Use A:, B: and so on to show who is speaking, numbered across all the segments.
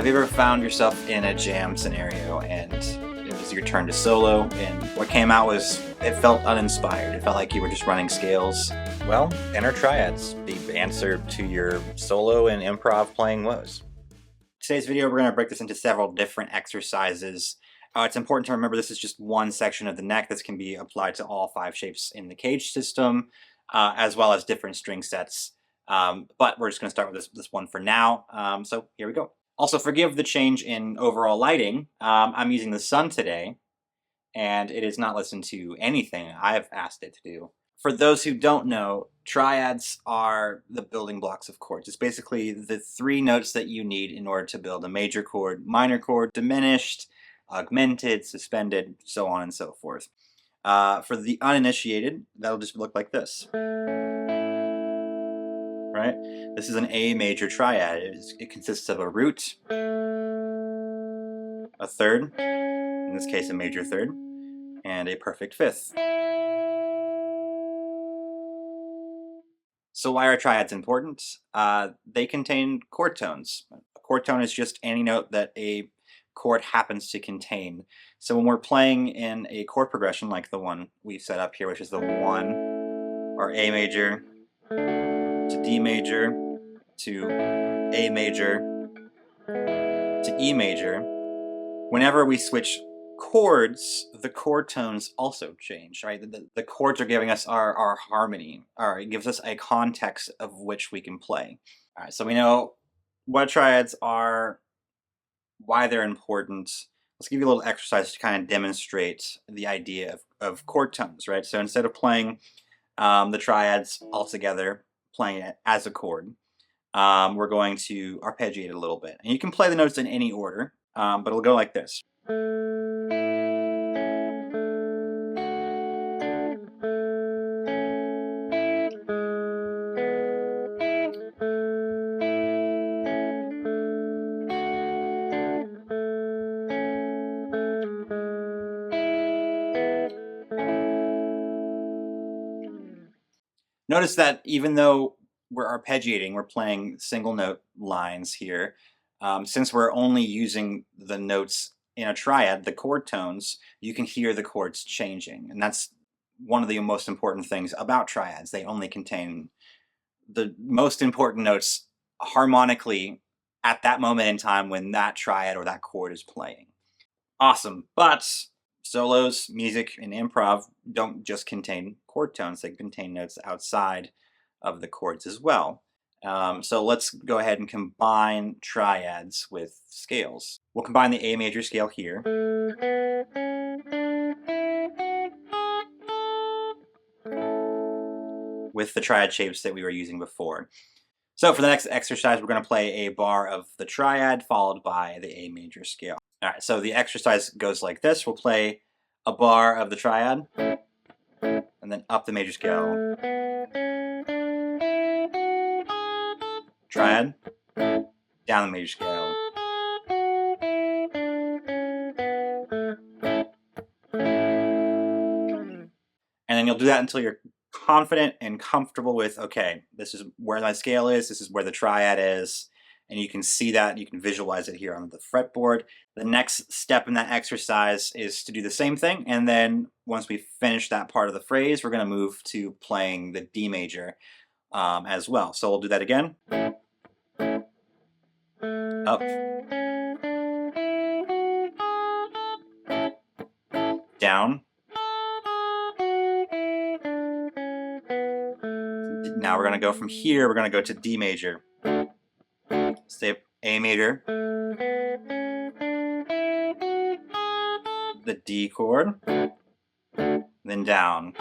A: Have you ever found yourself in a jam scenario and it was your turn to solo and what came out was, it felt uninspired. It felt like you were just running scales. Well, enter triads, the answer to your solo and improv playing woes. Today's video, we're going to break this into several different exercises. It's important to remember this is just one section of the neck. This can be applied to all 5 shapes in the cage system, as well as different string sets. But we're just going to start with this one for now. So here we go. Also, forgive the change in overall lighting. I'm using the sun today, and it is not listened to anything I've asked it to do. For those who don't know, triads are the building blocks of chords. It's basically the 3 notes that you need in order to build a major chord, minor chord, diminished, augmented, suspended, so on and so forth. For the uninitiated, that'll just look like this. Right? This is an A major triad. It consists of a root, a third, in this case a major third, and a perfect fifth. So why are triads important? They contain chord tones. A chord tone is just any note that a chord happens to contain. So when we're playing in a chord progression like the one we've set up here, which is the 1, or A major, to D major, to A major, to E major, whenever we switch chords, the chord tones also change, right? The chords are giving us our harmony, or it gives us a context of which we can play. All right, so we know what triads are, why they're important. Let's give you a little exercise to kind of demonstrate the idea of chord tones, right? So instead of playing the triads all together, playing it as a chord, we're going to arpeggiate it a little bit. And you can play the notes in any order, but it'll go like this. Notice that even though we're arpeggiating, we're playing single note lines here. Since we're only using the notes in a triad, the chord tones, you can hear the chords changing. And that's one of the most important things about triads. They only contain the most important notes harmonically at that moment in time when that triad or that chord is playing. Awesome. But solos, music, and improv don't just contain chord tones. They contain notes outside of the chords as well. So let's go ahead and combine triads with scales. We'll combine the A major scale here with the triad shapes that we were using before. So for the next exercise, we're going to play a bar of the triad followed by the A major scale. All right, so the exercise goes like this. We'll play a bar of the triad and then up the major scale. Triad, down the major scale. And then you'll do that until you're confident and comfortable with, okay, this is where my scale is, this is where the triad is, and you can see that, you can visualize it here on the fretboard. The next step in that exercise is to do the same thing, and then once we finish that part of the phrase, we're going to move to playing the D major as well. So we'll do that again. Up. Down. Now we're going to go from here, we're going to go to D major. Stay A major. The D chord. Then down.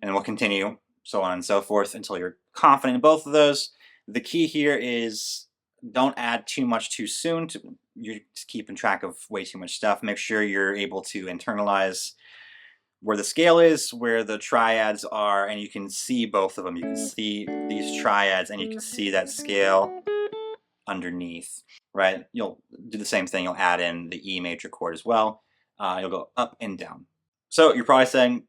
A: And we'll continue, so on and so forth, until you're confident in both of those. The key here is don't add too much too soon. You're just keeping track of way too much stuff. Make sure you're able to internalize where the scale is, where the triads are, and you can see both of them. You can see these triads and you can see that scale underneath, right? You'll do the same thing. You'll add in the E major chord as well. You'll go up and down. So you're probably saying,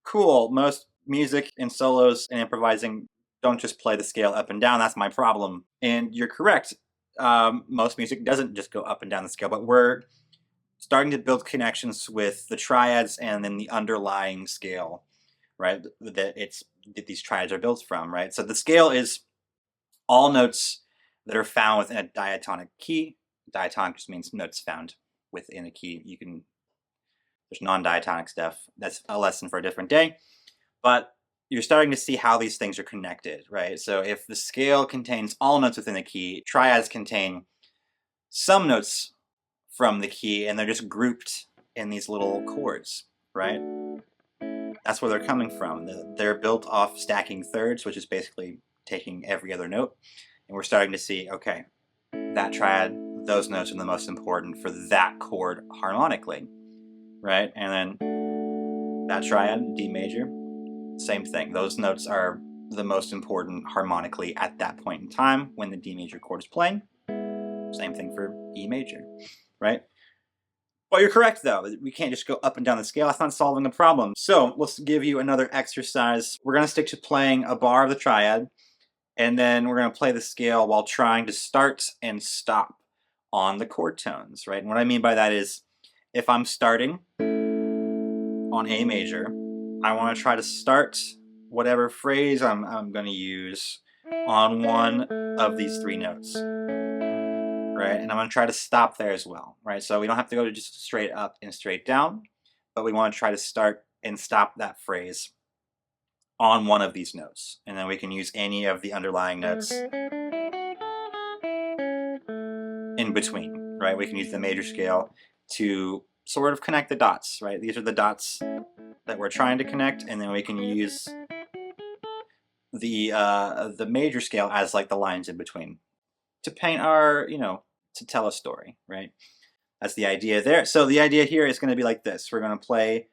A: cool, most music and solos and improvising don't just play the scale up and down, that's my problem. And you're correct. Most music doesn't just go up and down the scale, but we're starting to build connections with the triads and then the underlying scale, right? That these triads are built from, right? So the scale is all notes that are found within a diatonic key. Diatonic just means notes found within a key. There's non-diatonic stuff. That's a lesson for a different day. But you're starting to see how these things are connected, right? So if the scale contains all notes within the key, triads contain some notes from the key, and they're just grouped in these little chords, right? That's where they're coming from. They're built off stacking thirds, which is basically taking every other note. And we're starting to see, okay, that triad, those notes are the most important for that chord harmonically, right? And then that triad, D major, same thing. Those notes are the most important harmonically at that point in time when the D major chord is playing. Same thing for E major, right? Well, you're correct, though. We can't just go up and down the scale. That's not solving the problem. So let's give you another exercise. We're going to stick to playing a bar of the triad, and then we're going to play the scale while trying to start and stop on the chord tones, right? And what I mean by that is if I'm starting on A major, I want to try to start whatever phrase I'm going to use on one of these three notes. Right? And I'm going to try to stop there as well, right? So we don't have to go to just straight up and straight down, but we want to try to start and stop that phrase on one of these notes. And then we can use any of the underlying notes in between, right? We can use the major scale to sort of connect the dots, right? These are the dots that we're trying to connect, and then we can use the major scale as like the lines in between to paint our, to tell a story, right? That's the idea there. So the idea here is going to be like this. We're going to play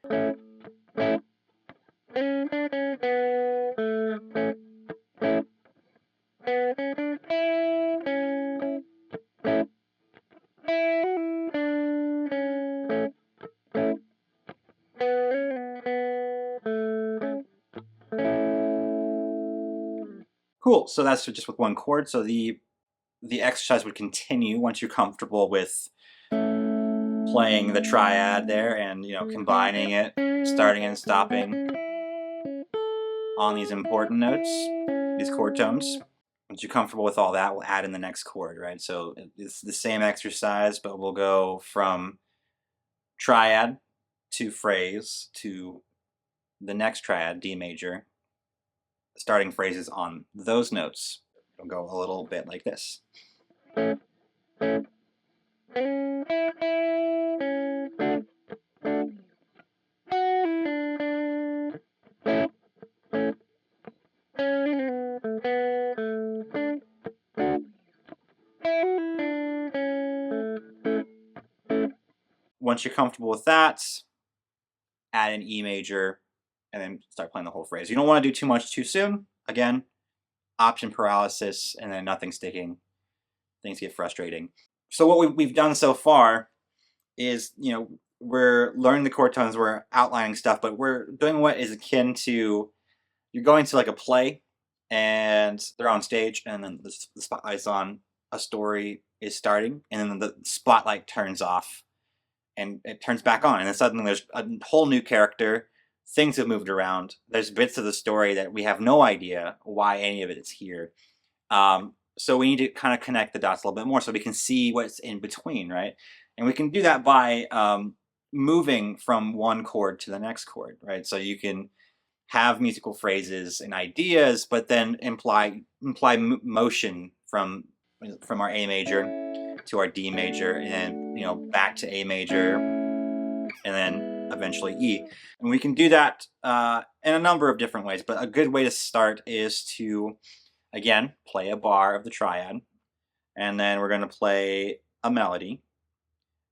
A: cool. So that's just with one chord. So the exercise would continue once you're comfortable with playing the triad there and combining it, starting and stopping on these important notes, these chord tones. Once you're comfortable with all that, we'll add in the next chord, right? So it's the same exercise, but we'll go from triad to phrase to the next triad, D major, starting phrases on those notes. It'll go a little bit like this. Once you're comfortable with that, add an E major, and then start playing the whole phrase. You don't want to do too much too soon. Again, option paralysis, and then nothing sticking. Things get frustrating. So what we've done so far is, we're learning the chord tones, we're outlining stuff, but we're doing what is akin to, you're going to like a play, and they're on stage, and then the spotlight's on, a story is starting, and then the spotlight turns off, and it turns back on, and then suddenly there's a whole new character. Things have moved around. There's bits of the story that we have no idea why any of it is here. So we need to kind of connect the dots a little bit more so we can see what's in between, right? And we can do that by moving from one chord to the next chord, right? So you can have musical phrases and ideas, but then imply motion from our A major to our D major, and then back to A major, and then eventually E. And we can do that in a number of different ways, but a good way to start is to, again, play a bar of the triad, and then we're going to play a melody,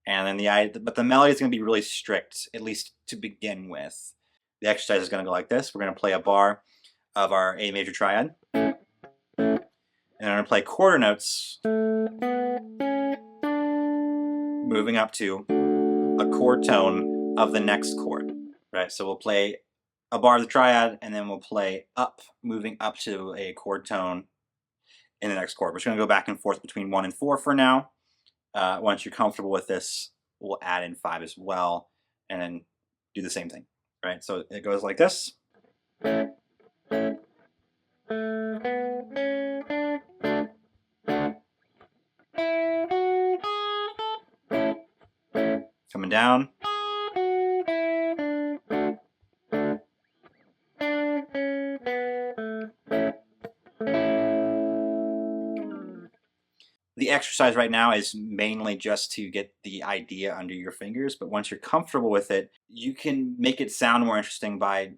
A: and then but the melody is going to be really strict, at least to begin with. The exercise is going to go like this. We're going to play a bar of our A major triad, and I'm going to play quarter notes, moving up to a chord tone of the next chord, right? So we'll play a bar of the triad, and then we'll play up, moving up to a chord tone in the next chord. We're just going to go back and forth between 1 and 4 for now. Once you're comfortable with this, we'll add in 5 as well, and then do the same thing, right? So it goes like this. Coming down. The exercise right now is mainly just to get the idea under your fingers, but once you're comfortable with it, you can make it sound more interesting by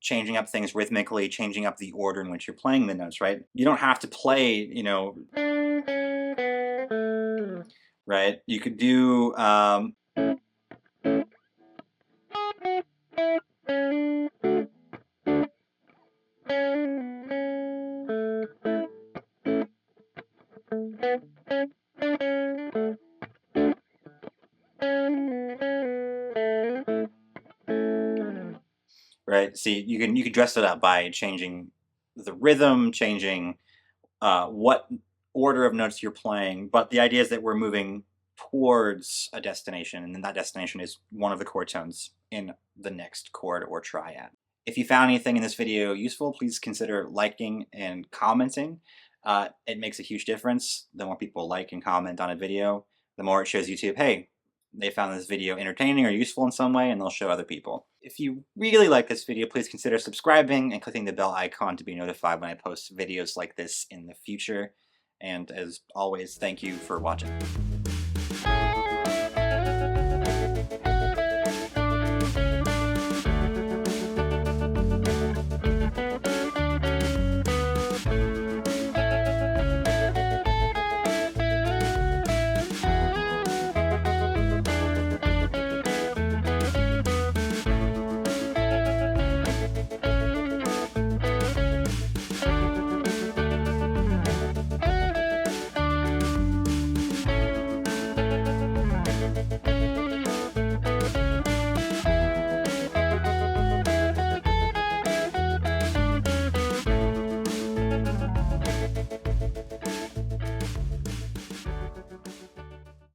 A: changing up things rhythmically, changing up the order in which you're playing the notes, right? You don't have to play, you know, right? You could do right? See, you can dress it up by changing the rhythm, changing what order of notes you're playing. But the idea is that we're moving towards a destination, and then that destination is one of the chord tones in the next chord or triad. If you found anything in this video useful, please consider liking and commenting. It makes a huge difference. The more people like and comment on a video, the more it shows YouTube, hey, they found this video entertaining or useful in some way, and they'll show other people. If you really like this video, please consider subscribing and clicking the bell icon to be notified when I post videos like this in the future. And as always, thank you for watching.